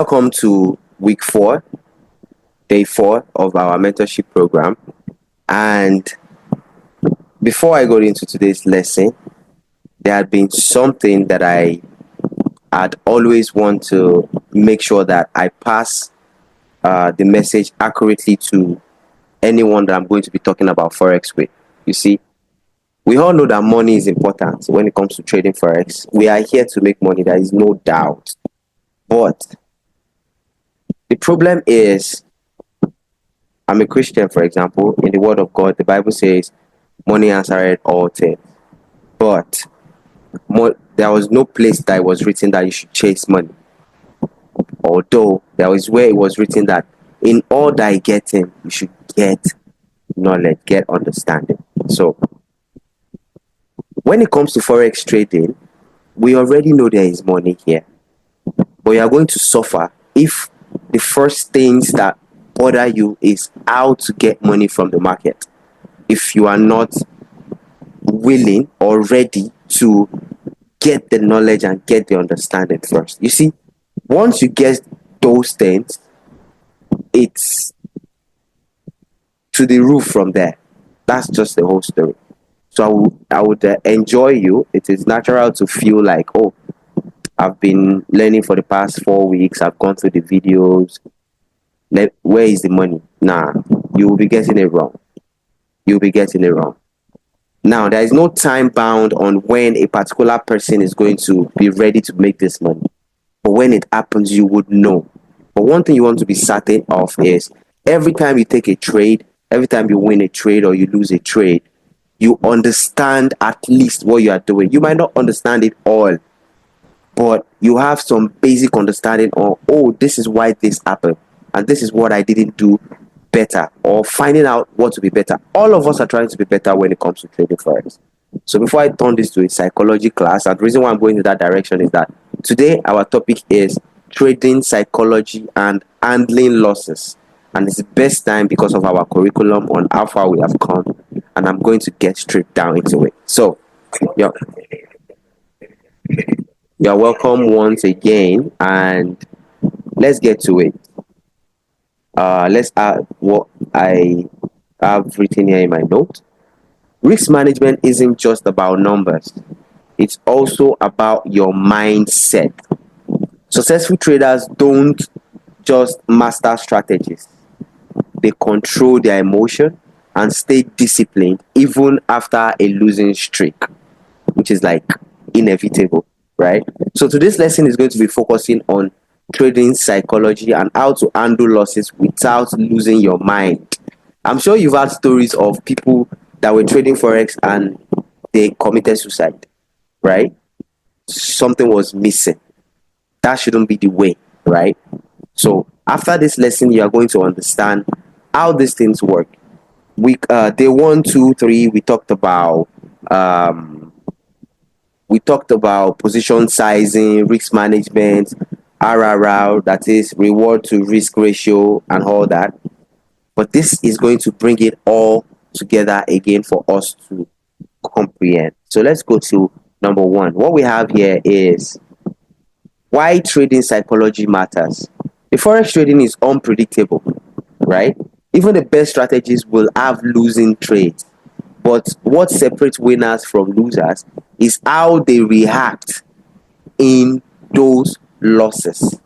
Welcome to week 4, day 4 of our mentorship program. And before I go into today's lesson, there had been something that I had always want to make sure that I pass the message accurately to anyone that I'm going to be talking about Forex with. You see, we all know that money is important when it comes to trading Forex. We are here to make money, there is no doubt. But the problem is, I'm a Christian, for example. In the Word of God, the Bible says, money answered all things. But there was no place that it was written that you should chase money. Although there was where it was written that in all thy getting, you should get knowledge, get understanding. So when it comes to Forex trading, we already know there is money here. But you are going to suffer if the first things that bother you is how to get money from the market. If you are not willing or ready to get the knowledge and get the understanding first. You see, once you get those things, it's to the roof from there. That's just the whole story. So I would enjoy you. It is natural to feel like, oh, I've been learning for the past 4 weeks. I've gone through the videos. Where is the money? Nah, you will be getting it wrong. You'll be getting it wrong. Now, there is no time bound on when a particular person is going to be ready to make this money. But when it happens, you would know. But one thing you want to be certain of is every time you take a trade, every time you win a trade or you lose a trade, you understand at least what you are doing. You might not understand it all, but you have some basic understanding of, oh, this is why this happened, and this is what I didn't do better, or finding out what to be better. All of us are trying to be better when it comes to trading Forex. So before I turn this to a psychology class, and the reason why I'm going in that direction is that today our topic is trading psychology and handling losses. And it's the best time because of our curriculum on how far we have come. And I'm going to get straight down into it. So, you're welcome once again, and let's get to it. Let's add what I have written here in my note. Risk management isn't just about numbers. It's also about your mindset. Successful traders don't just master strategies. They control their emotion and stay disciplined even after a losing streak, which is like inevitable, right? So today's lesson is going to be focusing on trading psychology and how to handle losses without losing your mind. I'm sure you've had stories of people that were trading Forex and they committed suicide, right? Something was missing. That shouldn't be the way, right? So after this lesson, you are going to understand how these things work. Day 1, 2, 3, we talked about position sizing, risk management, RRR, that is reward to risk ratio, and all that. But this is going to bring it all together again for us to comprehend. So let's go to number 1. What we have here is why trading psychology matters. The Forex trading is unpredictable, right? Even the best strategies will have losing trades. But what separates winners from losers is how they react in those losses.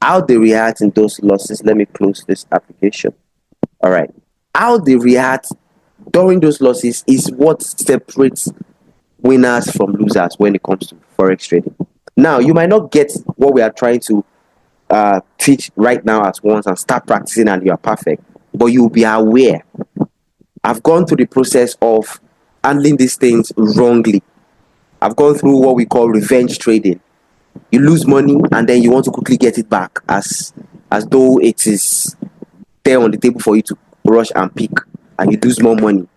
How they react in those losses. Let me close this application. All right. How they react during those losses is what separates winners from losers when it comes to Forex trading. Now, you might not get what we are trying to teach right now at once and start practicing and you are perfect, but you'll be aware. I've gone through the process of handling these things wrongly. I've gone through what we call revenge trading. You lose money and then you want to quickly get it back as though it is there on the table for you to rush and pick, and you lose more money,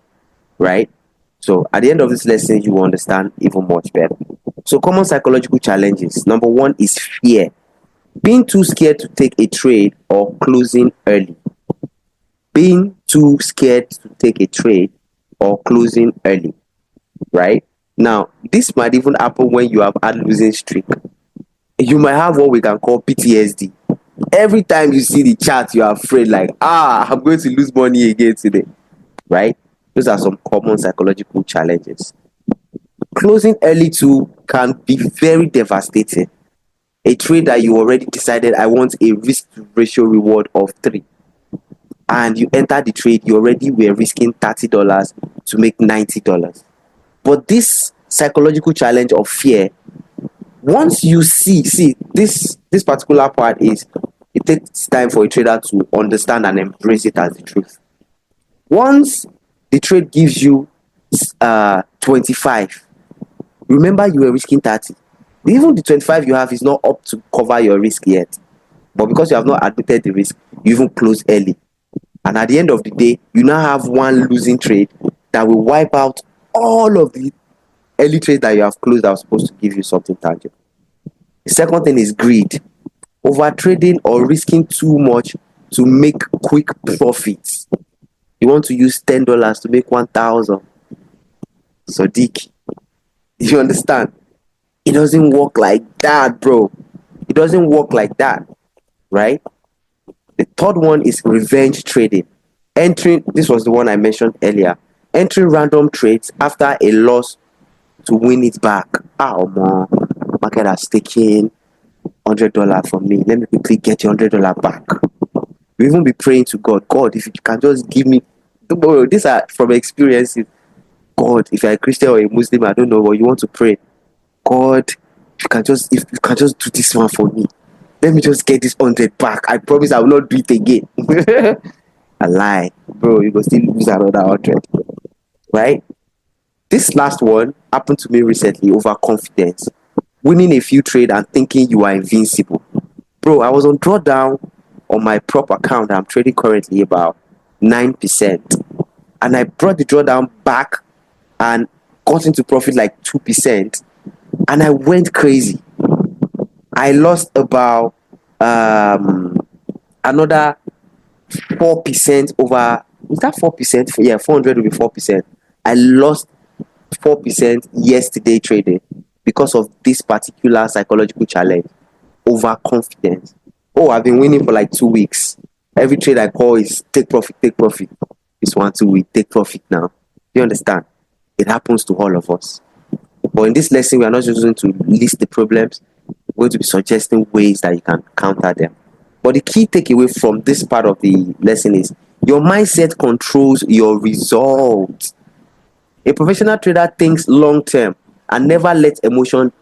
right? So at the end of this lesson, you will understand even much better. So common psychological challenges. Number 1 is fear. Being too scared to take a trade or closing early. Being too scared to take a trade or closing early, right? Now, this might even happen when you have had losing streak. You might have what we can call PTSD. Every time you see the chart, you are afraid, like, I'm going to lose money again today, right? Those are some common psychological challenges. Closing early too can be very devastating. A trade that you already decided, I want a risk to ratio reward of 3, and you enter the trade, you already were risking $30 to make $90. But this psychological challenge of fear, once you see this particular part, is it takes time for a trader to understand and embrace it as the truth. Once the trade gives you 25, remember you were risking 30. Even the 25 you have is not up to cover your risk yet, but because you have not admitted the risk, you even close early, and at the end of the day, you now have one losing trade that will wipe out all of the early trades that you have closed that was supposed to give you something tangible. The second thing is greed. Over trading or risking too much to make quick profits. You want to use $10 to make 1,000. Sadiq, you understand? It doesn't work like that, bro. It doesn't work like that, right? The third one is revenge trading. This was the one I mentioned earlier. Entering random trades after a loss to win it back. Man, market has taken $100 from me. Let me quickly get your $100 back. You even be praying to God, if you can just give me. These are from experiences. God, if you're a Christian or a Muslim, I don't know, but you want to pray. God, if you can just do this one for me. Let me just get this 100 back. I promise I will not do it again. A lie, bro. You go still lose another 100, right? This last one happened to me recently. Overconfidence. Winning a few trade and thinking you are invincible. Bro, I was on drawdown on my prop account. I'm trading currently about 9%. And I brought the drawdown back and got into profit like 2%. And I went crazy. I lost about another 4% over. Was that 4%? Yeah, 400 will be 4%. I lost 4% yesterday trading because of this particular psychological challenge. Overconfidence. I've been winning for like 2 weeks. Every trade I call is take profit, take profit. It's 1-2 week, take profit now. You understand? It happens to all of us. But in this lesson, we are not just going to list the problems. We're going to be suggesting ways that you can counter them. But the key takeaway from this part of the lesson is your mindset controls your results. A professional trader thinks long term and never lets emotion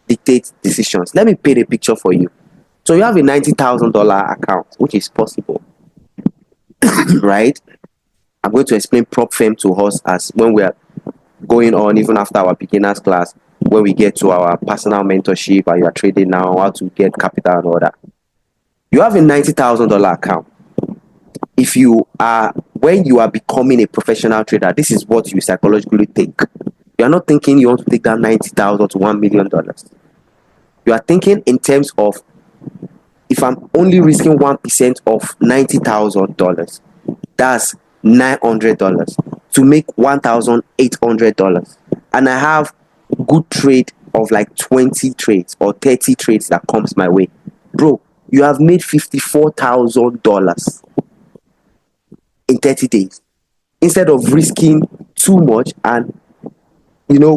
dictate decisions. Let me paint a picture for you. So you have a $90,000 account, which is possible, right? I'm going to explain prop firm to us as when we are going on, even after our beginners class, when we get to our personal mentorship and you are trading now, how to get capital and all that. You have a $90,000 account. When you are becoming a professional trader, this is what you psychologically think. You are not thinking you want to take that $90,000 to $1 million. You are thinking in terms of, if I'm only risking 1% of $90,000, that's $900 to make $1,800, and I have good trade of like 20 trades or 30 trades that comes my way. Bro, you have made $54,000 in 30 days instead of risking too much and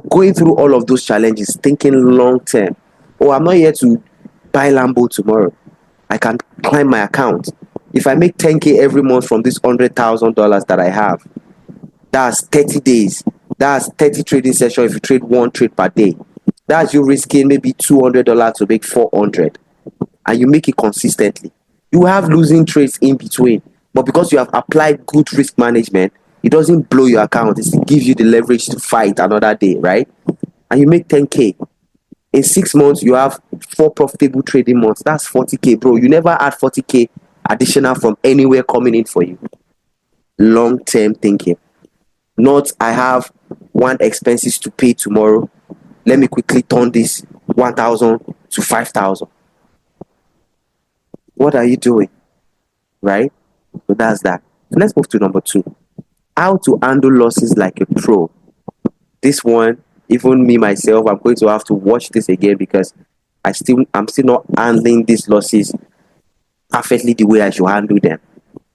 going through all of those challenges, thinking long term. I'm not here to buy Lambo tomorrow. I can climb my account. If I make 10K every month from this $100,000 that I have, that's 30 days. That's 30 trading sessions if you trade one trade per day. That's you risking maybe $200 to make $400. And you make it consistently. You have losing trades in between. But because you have applied good risk management, it doesn't blow your account. It gives you the leverage to fight another day, right? And you make 10K. In 6 months, you have 4 profitable trading months. That's 40K, bro. You never had 40K additional from anywhere coming in for you. Long-term thinking. Not, I have one expenses to pay tomorrow. Let me quickly turn this 1,000 to 5,000. What are you doing? Right? So that's that. So let's move to number 2. How to handle losses like a pro. This one, even me myself, I'm going to have to watch this again because I'm still not handling these losses perfectly the way I should handle them,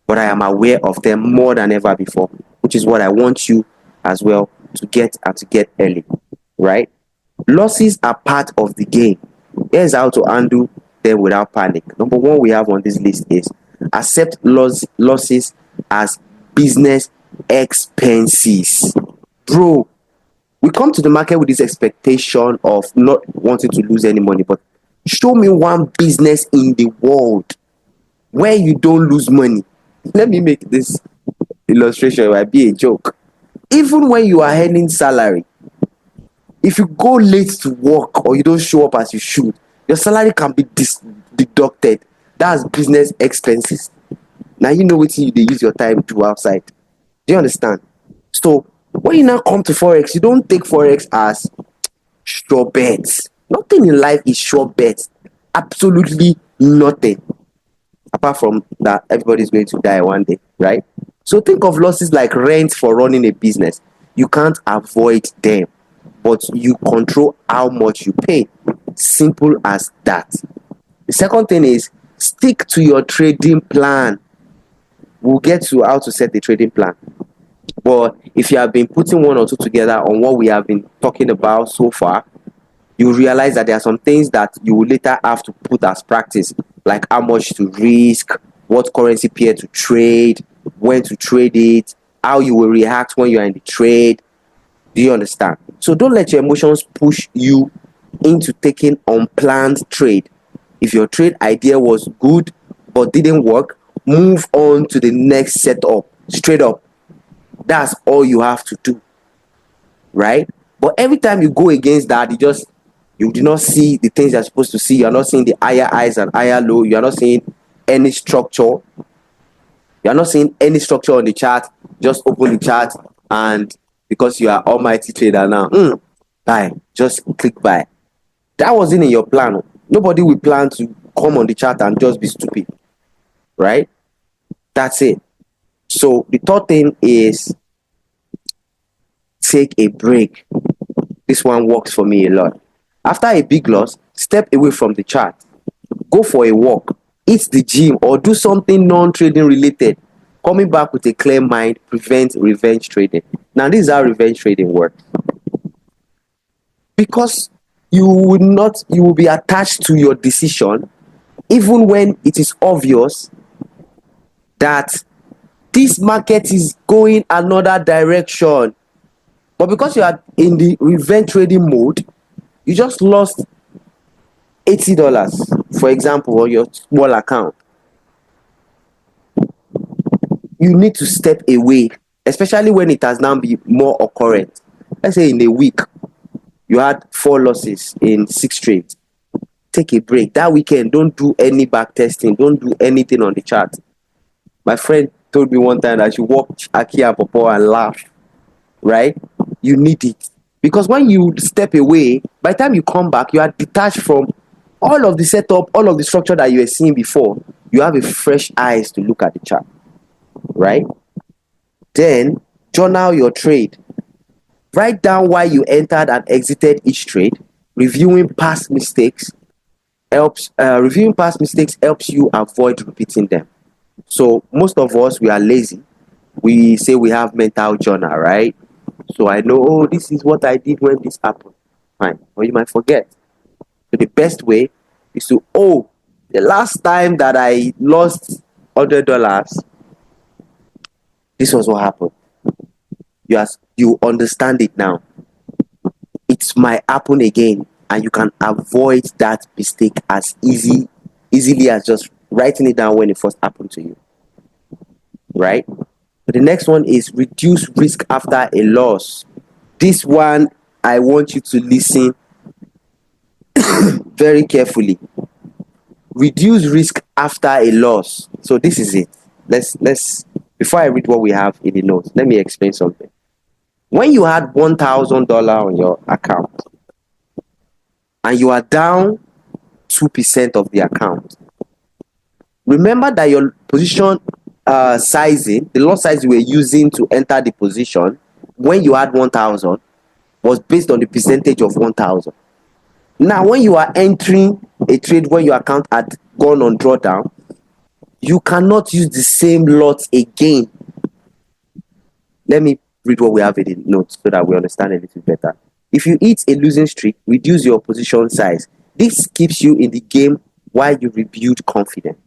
but I am aware of them more than ever before, which is what I want you as well to get, and to get early, right? Losses are part of the game. Here's how to handle them without panic. Number one we have on this list is accept losses as business expenses. Bro, we come to the market with this expectation of not wanting to lose any money, but show me one business in the world where you don't lose money. Let me make this illustration, it might be a joke. Even when you are earning salary, if you go late to work or you don't show up as you should, your salary can be deducted. That's business expenses. Now you know what you they use your time to outside. Do you understand? So when you now come to Forex, you don't take Forex as sure bets. Nothing in life is sure bets. Absolutely nothing. Apart from that, everybody's going to die one day, right? So think of losses like rent for running a business. You can't avoid them, but you control how much you pay. Simple as that. The second thing is stick to your trading plan. We'll get to how to set the trading plan. But if you have been putting one or two together on what we have been talking about so far, you realize that there are some things that you will later have to put as practice, like how much to risk, what currency pair to trade, when to trade it, how you will react when you are in the trade. Do you understand? So don't let your emotions push you into taking unplanned trade. If your trade idea was good but didn't work, move on to the next setup straight up. That's all you have to do, right? But every time you go against that, you do not see the things you're supposed to see. You're not seeing the higher highs and higher low. You're not seeing any structure. You're not seeing any structure on the chart. Just open the chart, and because you are almighty trader now, buy. Just click buy. That wasn't in your plan. Nobody will plan to come on the chart and just be stupid, right? That's it. So the third thing is take a break. This one works for me a lot. After a big loss, step away from the chart. Go for a walk, eat the gym, or do something non-trading related. Coming back with a clear mind prevents revenge trading. Now, this is how revenge trading works. Because you will be attached to your decision, even when it is obvious that this market is going another direction. But because you are in the revenge trading mode, you just lost $80, for example, on your small account. You need to step away, especially when it has now been more occurrent. Let's say in a week, you had 4 losses in 6 trades. Take a break. That weekend, don't do any back testing. Don't do anything on the chart. My friend told me one time that I should walk Aki and Popo and laugh, right? You need it. Because when you step away, by the time you come back, you are detached from all of the setup, all of the structure that you were seeing before. You have a fresh eyes to look at the chart, right? Then journal your trade. Write down why you entered and exited each trade. Reviewing past mistakes helps you avoid repeating them. So most of us, we are lazy. We say we have mental journal, right? So I know, oh, this is what I did when this happened. Fine. Or you might forget. So the best way is to, oh, the last time that I lost $100, this was what happened. You understand it now. It might happen again, and you can avoid that mistake as easily as just writing it down when it first happened to you. Right? But the next one is reduce risk after a loss. This one, I want you to listen very carefully. Reduce risk after a loss. So this is it. Let's before I read what we have in the notes, let me explain something. When you had $1,000 on your account and you are down 2% of the account, remember that your position sizing, the lot size you were using to enter the position when you had 1,000 was based on the percentage of 1,000. Now, when you are entering a trade when your account had gone on drawdown, You cannot use the same lot again. Let me read what we have in the notes so that we understand a little better. If you hit a losing streak, reduce your position size. This keeps you in the game while you rebuild confidence.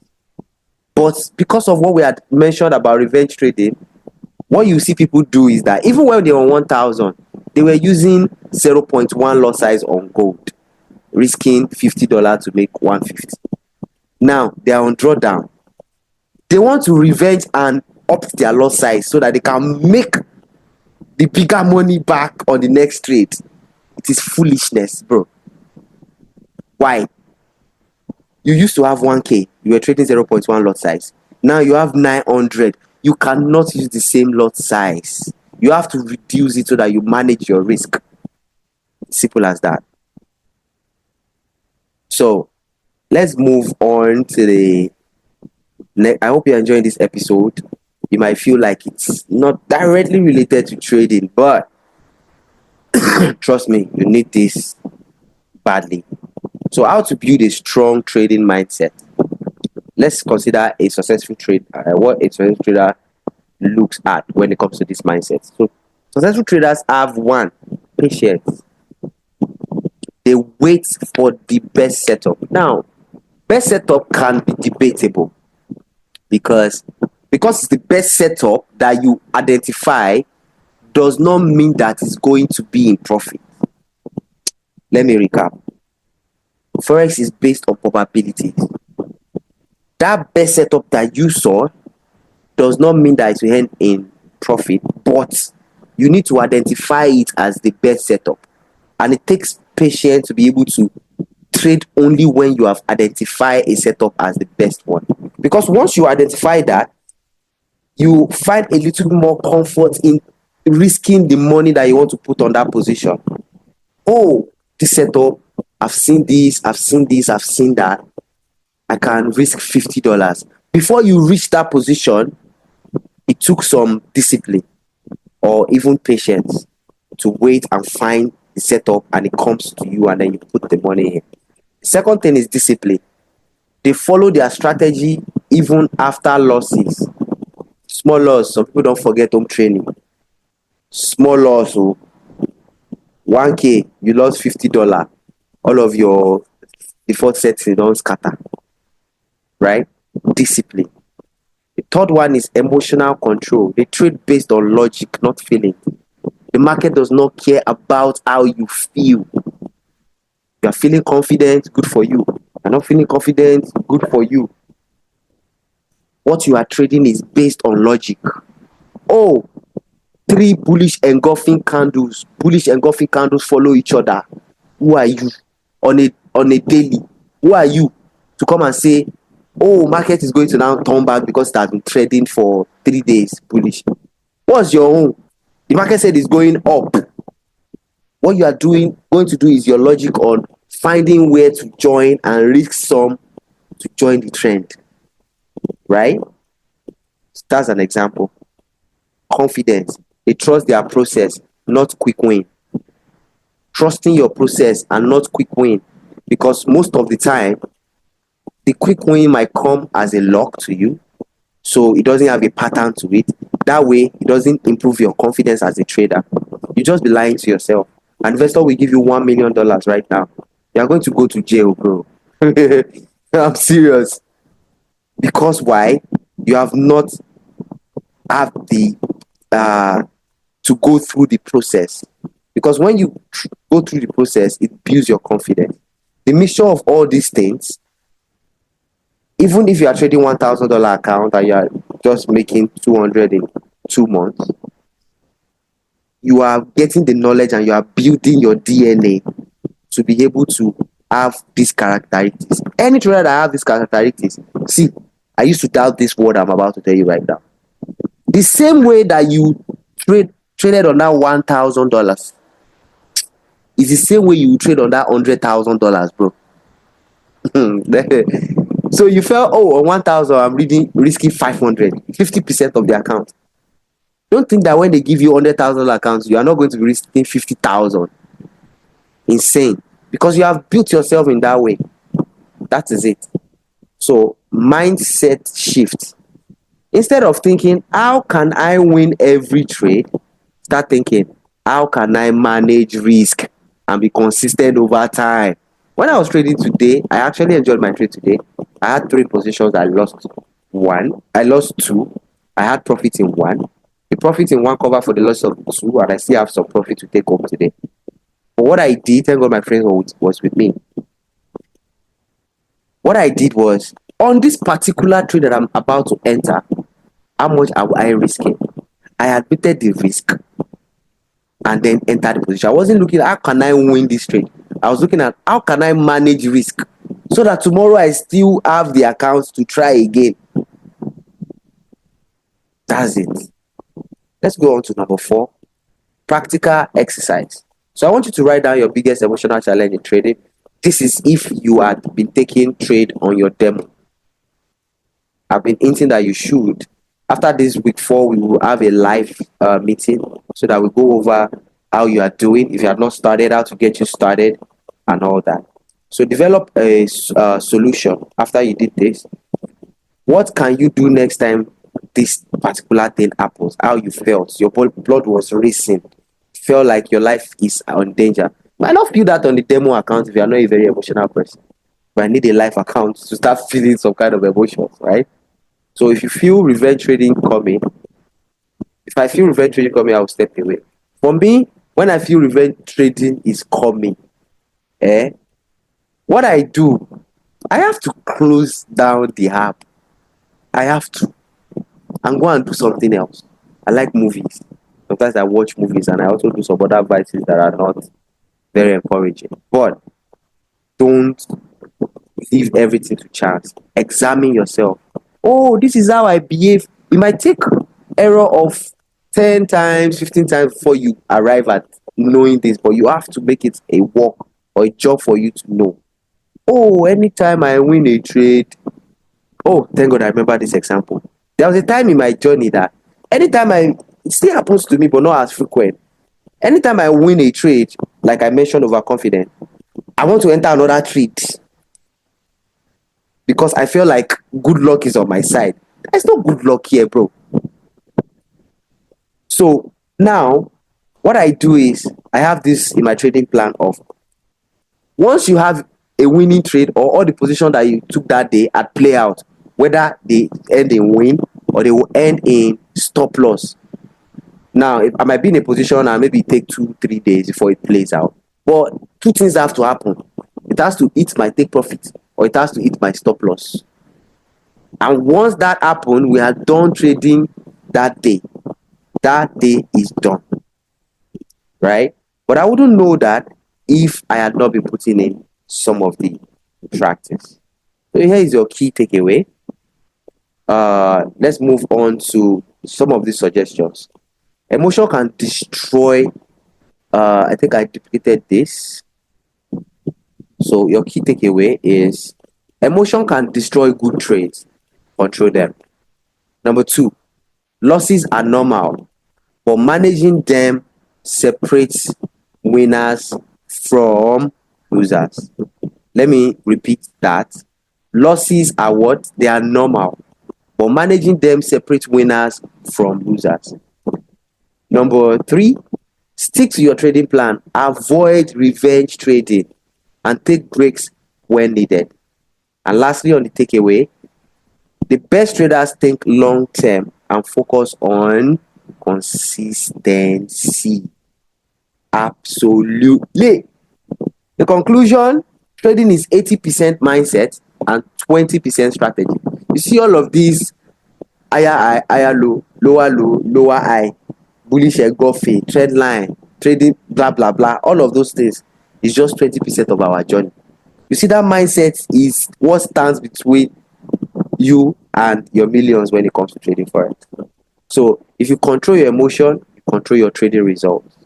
But because of what we had mentioned about revenge trading, what you see people do is that even when they were on 1,000, they were using 0.1 lot size on gold, risking $50 to make 150. Now they are on drawdown. They want to revenge and up their lot size so that they can make the bigger money back on the next trade. It is foolishness, bro. Why? You used to have 1K, you were trading 0.1 lot size. Now you have 900. You cannot use the same lot size. You have to reduce it so that you manage your risk. Simple as that. So let's move on to the next. I hope you're enjoying this episode. You might feel like it's not directly related to trading, but trust me, you need this badly. So how to build a strong trading mindset? Let's consider a successful trade, what a successful trader looks at when it comes to this mindset. So successful traders have one, patience. They wait for the best setup. Now, best setup can be debatable because it's the best setup that you identify does not mean that it's going to be in profit. Let me recap. Forex is based on probabilities. That best setup that you saw does not mean that it will end in profit, but you need to identify it as the best setup. And it takes patience to be able to trade only when you have identified a setup as the best one. Because once you identify that, you find a little more comfort in risking the money that you want to put on that position. Oh, this setup, I've seen this, I've seen this, I've seen that. I can risk $50. Before you reach that position, it took some discipline or even patience to wait and find the setup, and it comes to you and then you put the money in. The second thing is discipline. They follow their strategy even after losses. Small loss, some people don't forget home training. Small loss, 1K, you lost $50. All of your default settings don't scatter. Right? Discipline. The third one is emotional control. They trade based on logic, not feeling. The market does not care about how you feel. You are feeling confident, good for you. You're not feeling confident, good for you. What you are trading is based on logic. Oh, 3 bullish engulfing candles follow each other. Who are you on a daily? Who are you to come and say, oh, market is going to now turn back because it has been trading for 3 days bullish? What's your own? The market said it's going up. What you are going to do is your logic on finding where to join and risk some to join the trend. Right? That's an example. Confidence. They trust their process, not quick win. Trusting your process and not quick win, because most of the time the quick win might come as a lock to you, so it doesn't have a pattern to it. That way it doesn't improve your confidence as a trader. You just be lying to yourself. An investor will give you $1 million right now. You are going to go to jail, bro. I'm serious. Because why? You have not have the to go through the process. Because when you go through the process, it builds your confidence. The mixture of all these things, even if you are trading $1,000 account and you are just making 200 in 2 months, you are getting the knowledge and you are building your DNA to be able to have these characteristics. Any trader that have these characteristics, see, I used to doubt this word I'm about to tell you right now. The same way that you traded on that $1,000 is the same way you trade on that $100,000, bro. So you felt, oh, on 1,000 I'm risking 500, 50% of the account. Don't think that when they give you $100,000 accounts, you are not going to be risking 50,000. Insane. Because you have built yourself in that way. That is it. So mindset shift. Instead of thinking, how can I win every trade? Start thinking, how can I manage risk and be consistent over time? When I was trading today, I actually enjoyed my trade today. I had 3 positions. I lost one. I lost two. I had profit in one. The profit in one cover for the loss of two, and I still have some profit to take home today. But what I did, thank God my friend was with me. What I did was, on this particular trade that I'm about to enter, how much are I risking? I admitted the risk and then entered the position. I wasn't looking at how can I win this trade. I was looking at how can I manage risk so that tomorrow I still have the accounts to try again. That's it. Let's go on to number 4, practical exercise. So I want you to write down your biggest emotional challenge in trading. This is if you had been taking trade on your demo. I've been hinting that you should. After this week 4, we will have a live meeting so that we go over how you are doing. If you have not started, how to get you started and all that. So develop a solution after you did this. What can you do next time this particular thing happens? How you felt? Your blood was racing. Felt like your life is on danger. Might not feel that on the demo account if you are not a very emotional person. But I need a live account to start feeling some kind of emotions, right? So if you feel revenge trading coming, if I feel revenge trading coming, I'll step away. For me, when I feel revenge trading is coming, what I do, I have to close down the app. I have to. And go and do something else. I like movies. Sometimes I watch movies and I also do some other vices that are not very encouraging. But don't leave everything to chance. Examine yourself. Oh, this is how I behave. It might take error of 10 times, 15 times before you arrive at knowing this, but you have to make it a work or a job for you to know. Oh, anytime I win a trade, oh, thank God I remember this example. There was a time in my journey that anytime it still happens to me, but not as frequent. Anytime I win a trade, like I mentioned, overconfident, I want to enter another trade because I feel like good luck is on my side. There's no good luck here, bro. So now, what I do is I have this in my trading plan of once you have a winning trade or all the position that you took that day at play out, whether they end in win or they will end in stop loss. Now, I might be in a position and maybe take 2-3 days before it plays out. But 2 things have to happen. It has to hit my take profit or it has to hit my stop loss. And once that happens, we are done trading that day. That day is done. Right? But I wouldn't know that if I had not been putting in some of the practice. So here is your key takeaway. Let's move on to some of the suggestions. Emotion can destroy. I think I duplicated this. So your key takeaway is emotion can destroy good trades. Control them. Number 2, losses are normal, but managing them separates winners from losers. Let me repeat that. Losses are what? They are normal, but managing them separates winners from losers. Number 3, stick to your trading plan. Avoid revenge trading and take breaks when needed. And lastly, on the takeaway, the best traders think long term and focus on consistency. Absolutely. The conclusion, trading is 80% mindset and 20% strategy. You see all of these higher high, higher low, lower high, bullish engulfing, trend line, trading, blah, blah, blah. All of those things is just 20% of our journey. You see, that mindset is what stands between you and your millions when it comes to trading forex. So if you control your emotion, you control your trading results.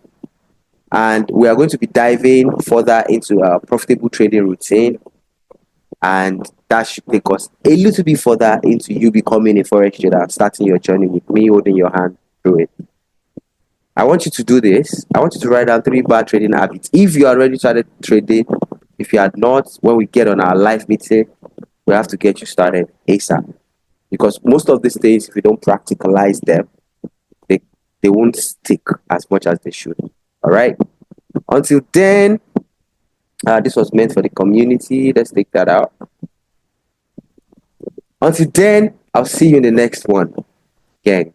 And we are going to be diving further into a profitable trading routine, and that should take us a little bit further into you becoming a forex trader, starting your journey with me holding your hand through it. I want you to do this. I want you to write down 3 bad trading habits. If you already started trading, if you had not, when we get on our live meeting, We have to get you started ASAP, because most of these things, if you don't practicalize them, they they won't stick as much as they should. All right. Until then, this was meant for the community. Let's take that out. Until then, I'll see you in the next one, gang.